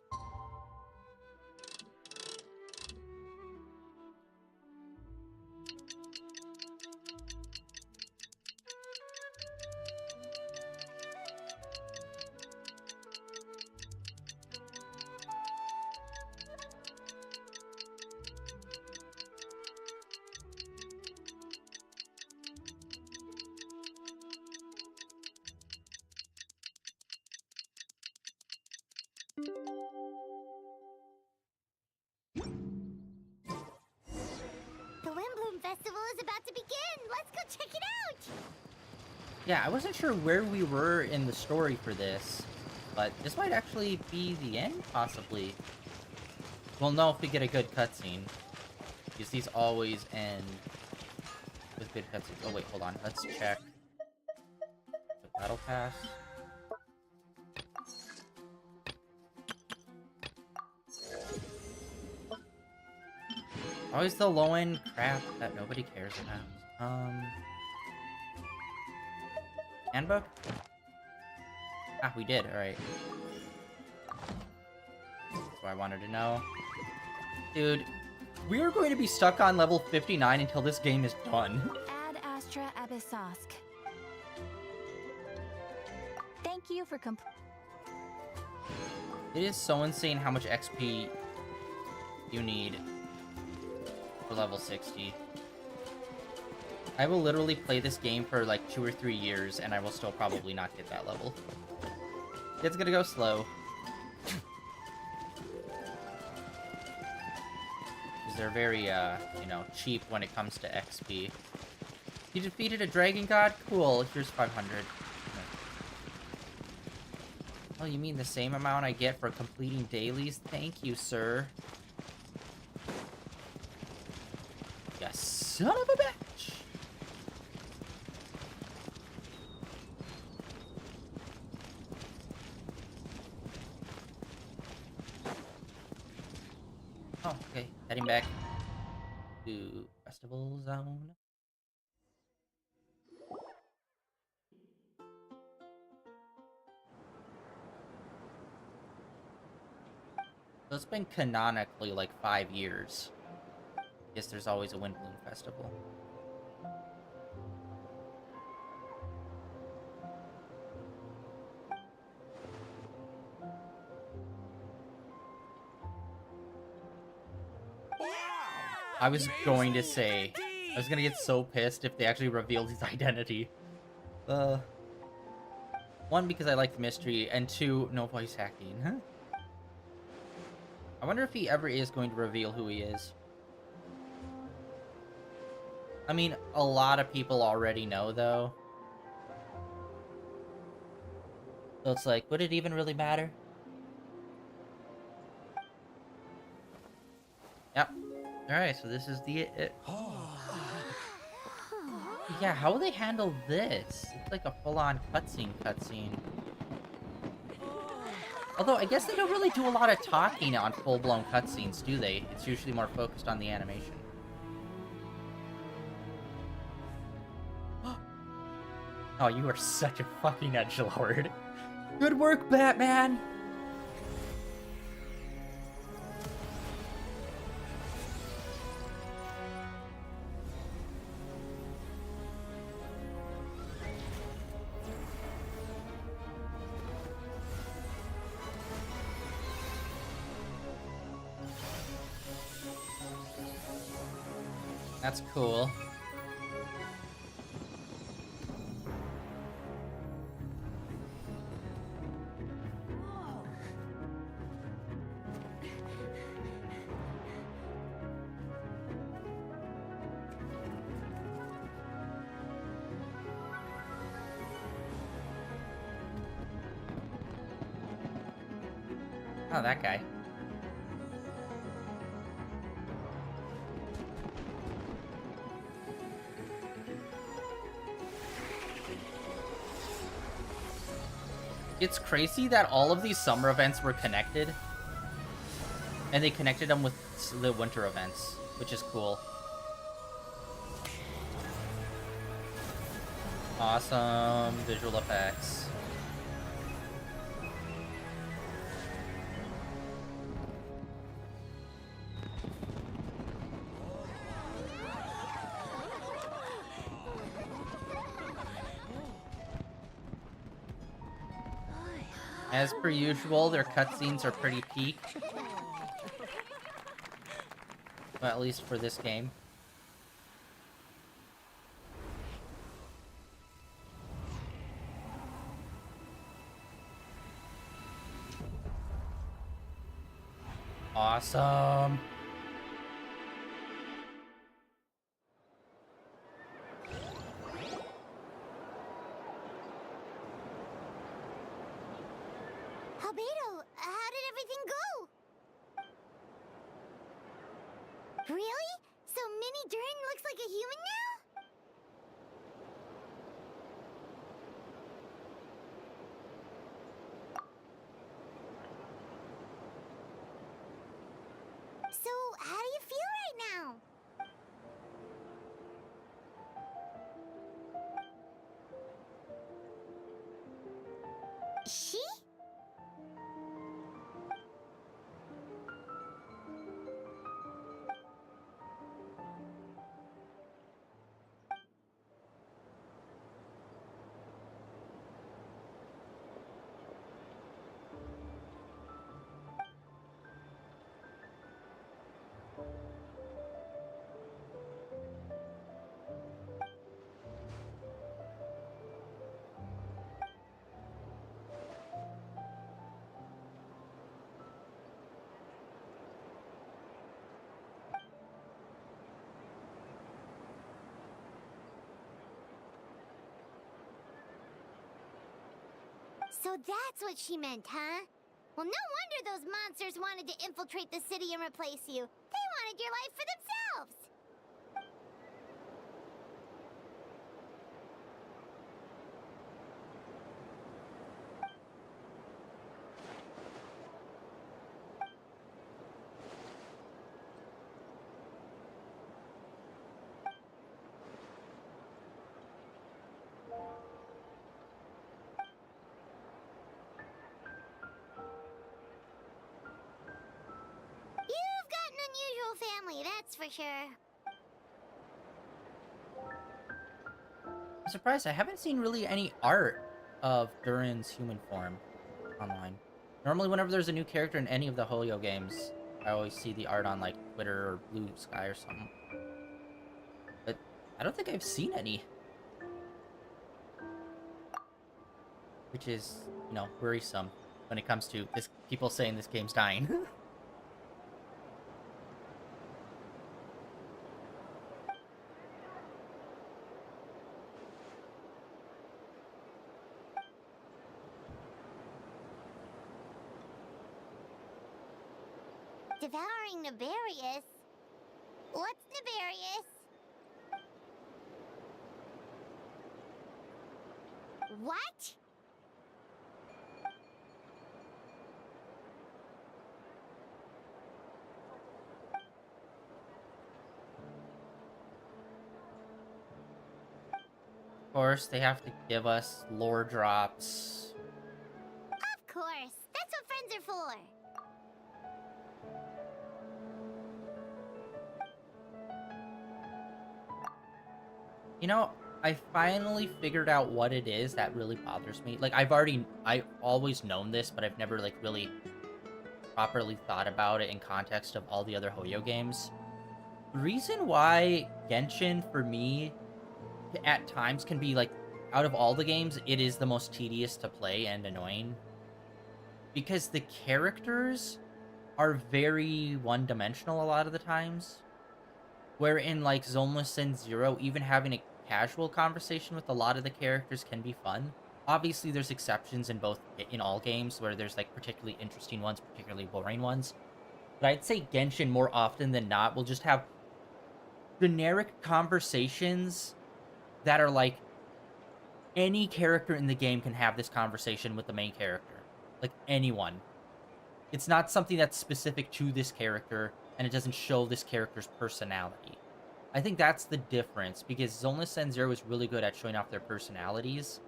The Windbloom Festival is about to begin! Let's go check it out! Yeah, I wasn't sure where we were in the story for this, but this might actually be the end, possibly. We'll know if we get a good cutscene, because these always end with good cutscenes. Oh wait, hold on, let's check the battle pass. Always the low-end crap that nobody cares about. Handbook? Ah, we did, alright. That's what I wanted to know. Dude, we are going to be stuck on level 59 until this game is done. Ad Astra Abyssosk. Thank you for It is so insane how much XP you need for level 60. I will literally play this game for like 2 or 3 years and I will still probably not get that level. It's gonna go slow. Because they're very, you know, cheap when it comes to XP. You defeated a dragon god? Cool, here's 500. Oh, you mean the same amount I get for completing dailies? Thank you, sir. You son of a bitch! Oh, okay. Heading back to Festival Zone. So it's been canonically like 5 years. Guess there's always a Windbloom Festival. I was going to say, I was gonna get so pissed if they actually revealed his identity. One, because I like the mystery, and two, no voice hacking. Huh? I wonder if he ever is going to reveal who he is. I mean, a lot of people already know, though. So it's like, would it even really matter? Yep. Alright, so this is the... Yeah, how will they handle this? It's like a full-on cutscene. Although, I guess they don't really do a lot of talking on full-blown cutscenes, do they? It's usually more focused on the animation. Oh, you are such a fucking edgelord. Good work, Batman! That's cool. Oh, that guy. It's crazy that all of these summer events were connected. And they connected them with the winter events, which is cool. Awesome visual effects. As per usual, their cutscenes are pretty peak. Well, at least for this game. Awesome. Albedo, how did everything go? Really? So Mini Durin looks like a human now? So, how do you feel right now? She? So that's what she meant, huh? Well, no wonder those monsters wanted to infiltrate the city and replace you. They wanted your life for themselves! You've got an unusual family, that's for sure. I'm surprised I haven't seen really any art of Durin's human form online. Normally, whenever there's a new character in any of the HoYo games, I always see the art on, like, Twitter or Blue Sky or something. But I don't think I've seen any. Which is, you know, worrisome when it comes to this people saying this game's dying. Devouring Nefarious? What's Nefarious? What? Of course, they have to give us lore drops. Of course. That's what friends are for. You know, I finally figured out what it is that really bothers me. Like, I've always known this, but I've never, like, really properly thought about it in context of all the other HoYo games. The reason why Genshin, for me, at times can be, like, out of all the games, it is the most tedious to play and annoying. Because the characters are very one-dimensional a lot of the times. Where in, like, Zoneless and Zero, even having a casual conversation with a lot of the characters can be fun. Obviously, there's exceptions in all games where there's, like, particularly interesting ones, particularly boring ones. But I'd say Genshin, more often than not, will just have generic conversations that are like, any character in the game can have this conversation with the main character. Like, anyone. It's not something that's specific to this character, and it doesn't show this character's personality. I think that's the difference, because Zoneless and Zero is really good at showing off their personalities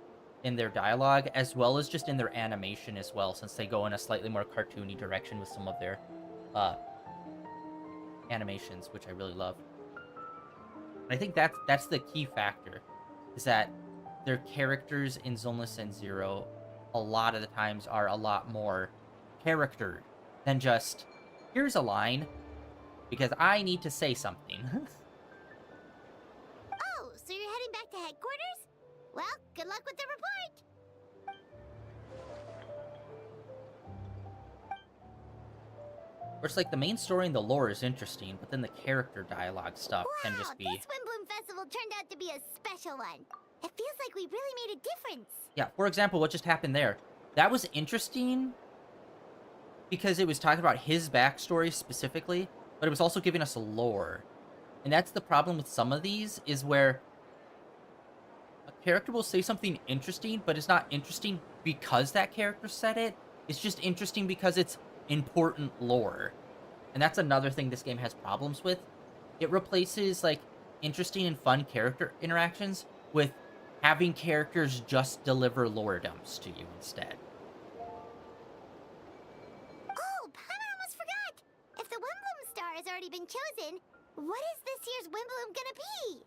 in their dialogue, as well as just in their animation as well, since they go in a slightly more cartoony direction with some of their animations, which I really love. I think that's the key factor, is that their characters in Zoneless and Zero a lot of the times are a lot more charactered than just, here's a line, because I need to say something. Oh, so you're heading back to headquarters? Well, good luck with the report. Or it's like the main story and the lore is interesting, but then the character dialogue stuff can Wow, just be... this Windbloom Festival turned out to be a special one. It feels like we really made a difference. Yeah, for example, what just happened there. That was interesting because it was talking about his backstory specifically, but it was also giving us a lore. And that's the problem with some of these, is where a character will say something interesting, but it's not interesting because that character said it. It's just interesting because it's important lore. And that's another thing this game has problems with. It replaces, like, interesting and fun character interactions with having characters just deliver lore dumps to you instead. Oh, Paimon almost forgot. If the Windbloom Star has already been chosen, what is this year's Windbloom gonna be?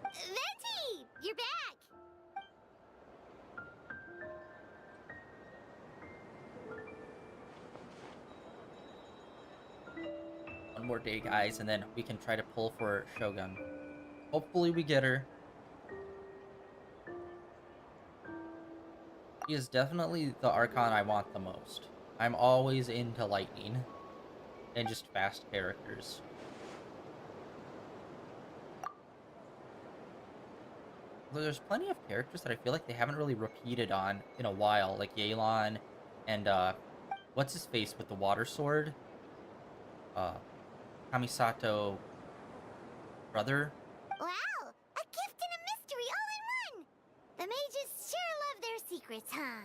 Venti, you're back. One more day, guys, and then we can try to pull for Shogun. Hopefully we get her. She is definitely the Archon I want the most. I'm always into lightning and just fast characters. Although there's plenty of characters that I feel like they haven't really repeated on in a while, like Yelan and what's his face with the water sword? Kamisato brother. Wow, a gift and a mystery all in one. The mages sure love their secrets, huh?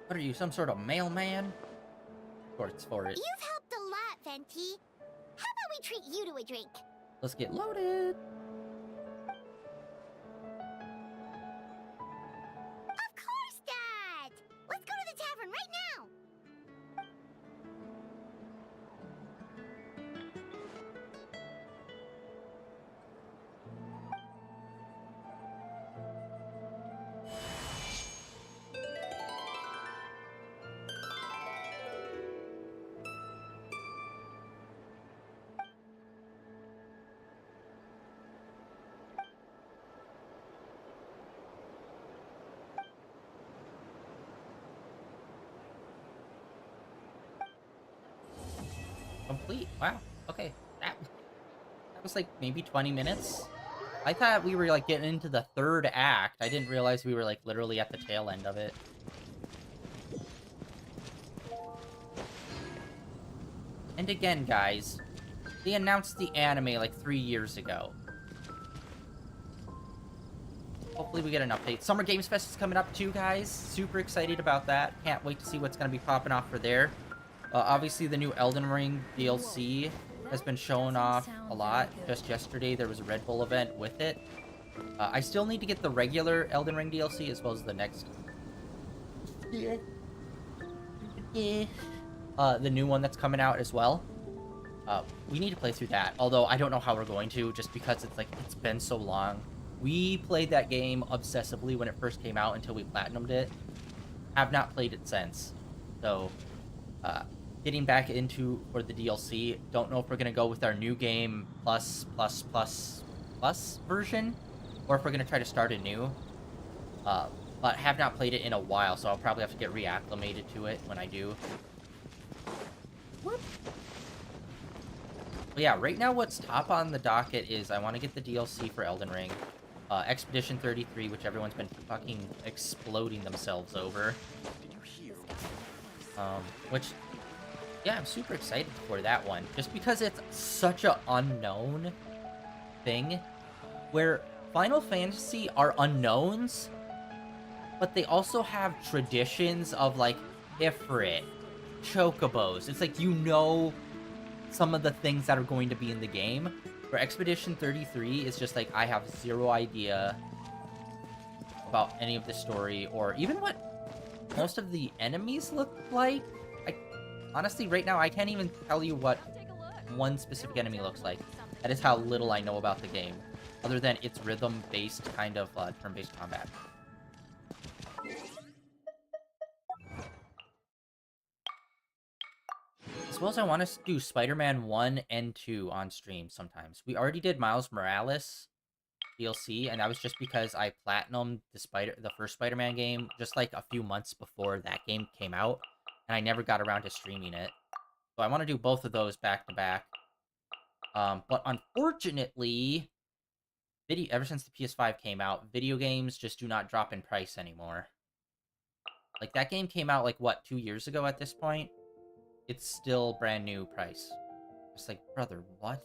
What are you, some sort of mailman? Shorts for it. You've helped a lot, Venti. How about we treat you to a drink? Let's get loaded. Of course, Dad! Let's go to the tavern right now! Complete. Wow. Okay. That was like maybe 20 minutes. I thought we were like getting into the third act. I didn't realize we were like literally at the tail end of it. And again, guys, they announced the anime like 3 years ago. Hopefully we get an update. Summer Games Fest is coming up too, guys. Super excited about that. Can't wait to see what's going to be popping off for there. Obviously, the new Elden Ring DLC has been shown off a lot. Just yesterday, there was a Red Bull event with it. I still need to get the regular Elden Ring DLC as well as the next... the new one that's coming out as well. We need to play through that, although I don't know how we're going to, just because it's been so long. We played that game obsessively when it first came out until we platinumed it. Have not played it since. So, getting back into for the DLC, don't know if we're going to go with our new game plus version, or if we're going to try to start anew. But have not played it in a while, so I'll probably have to get reacclimated to it when I do. Whoop. But yeah, right now what's top on the docket is I want to get the DLC for Elden Ring. Expedition 33, which everyone's been fucking exploding themselves over. Which, yeah, I'm super excited for that one. Just because it's such an unknown thing, where Final Fantasy are unknowns, but they also have traditions of, like, Ifrit, Chocobos. It's like, you know some of the things that are going to be in the game. For Expedition 33, it's just like, I have zero idea about any of the story, or even what most of the enemies look like. Honestly, right now, I can't even tell you what one specific enemy looks like. That is how little I know about the game, other than its rhythm-based kind of turn-based combat. I suppose I want to do Spider-Man 1 and 2 on stream sometimes. We already did Miles Morales DLC, and that was just because I platinumed the first Spider-Man game just like a few months before that game came out, and I never got around to streaming it. So I want to do both of those back to back. But unfortunately, ever since the PS5 came out, video games just do not drop in price anymore. Like, that game came out, like, what, 2 years ago at this point? It's still brand new price. It's like, brother, what?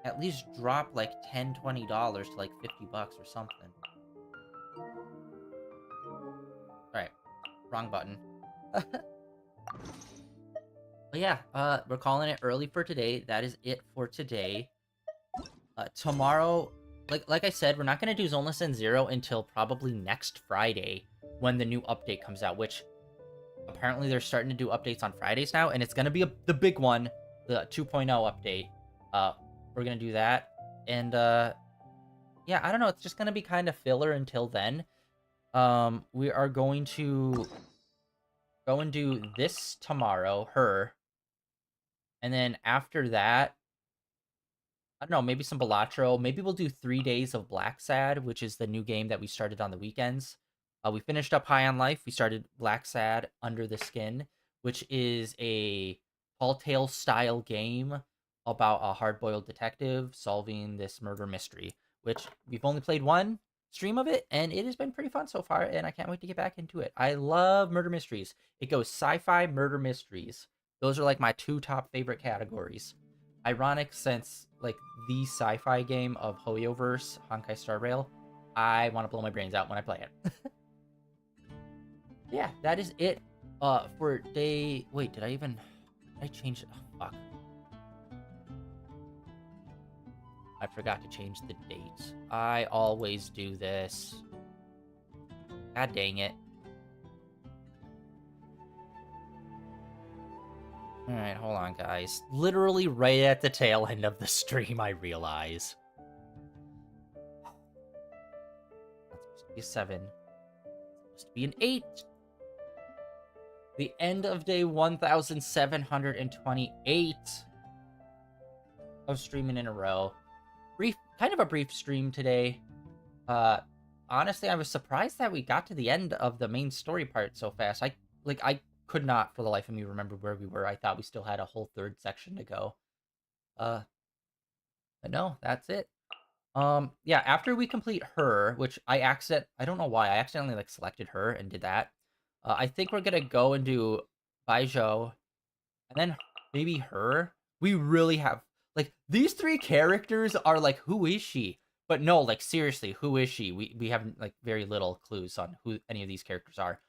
At least drop like $10, $20 to like $50 or something. Alright. Wrong button. But yeah, we're calling it early for today. That is it for today. Tomorrow, like I said, we're not going to do Zoneless and Zero until probably next Friday when the new update comes out, which apparently they're starting to do updates on Fridays now, and it's going to be the big one, the 2.0 update. We're going to do that. And, yeah, I don't know. It's just going to be kind of filler until then. We are going to go and do this tomorrow, her. And then after that, I don't know, maybe some Balatro. Maybe we'll do 3 days of Black Sad, which is the new game that we started on the weekends. We finished up High on Life. We started Black Sad Under the Skin, which is a Tall Tale style game about a hard-boiled detective solving this murder mystery, which we've only played one stream of it, and it has been pretty fun so far, and I can't wait to get back into it. I love murder mysteries. It goes sci-fi murder mysteries. Those are like my two top favorite categories. Ironic, since like the sci-fi game of HoYoverse, Honkai Star Rail, I want to blow my brains out when I play it. Yeah, that is it for day... Wait, did I change it? Oh, fuck. I forgot to change the date. I always do this. God dang it. Alright, hold on, guys. Literally right at the tail end of the stream, I realize. That's supposed to be a 7. It's supposed to be an 8. The end of day 1728 of streaming in a row. Kind of a brief stream today. Honestly, I was surprised that we got to the end of the main story part so fast. I could not for the life of me remember where we were. I thought we still had a whole third section to go. But no, that's it. Yeah, after we complete her, which I don't know why, I accidentally like selected her and did that. I think we're gonna go and do miHoYo, and then maybe her. We really have, like, these 3 characters are like, who is she? But no, like, seriously, who is she? We have, like, very little clues on who any of these characters are.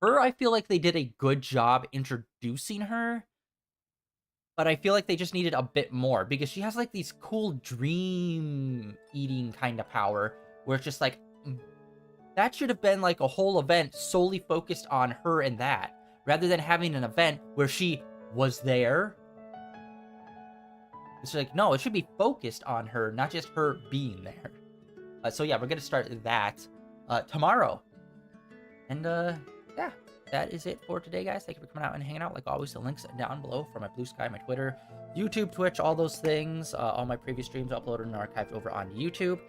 Her, I feel like they did a good job introducing her, but I feel like they just needed a bit more, because she has, like, these cool dream-eating kind of power, where it's just like, that should have been, like, a whole event solely focused on her and that, rather than having an event where she was there, It's like, no, it should be focused on her, not just her being there. So yeah, we're gonna start that tomorrow. And yeah, that is it for today, guys. Thank you for coming out and hanging out. Like always, the links down below for my Blue Sky, my Twitter, YouTube, Twitch, all those things. All my previous streams uploaded and archived over on YouTube.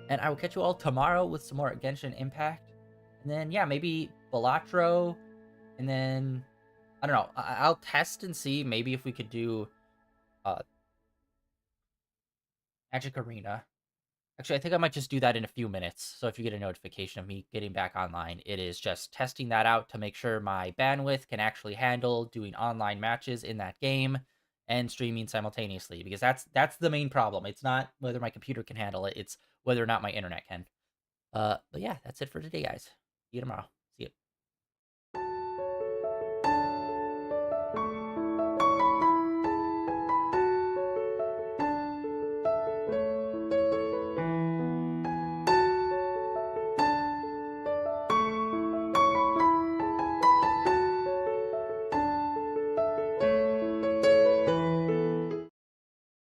And I will catch you all tomorrow with some more Genshin Impact. And then, yeah, maybe Balatro. And then, I don't know. I'll test and see maybe if we could do Magic Arena. Actually, I think I might just do that in a few minutes. So if you get a notification of me getting back online, it is just testing that out to make sure my bandwidth can actually handle doing online matches in that game and streaming simultaneously. Because that's the main problem. It's not whether my computer can handle it. It's whether or not my internet can. But yeah, that's it for today, guys. See you tomorrow.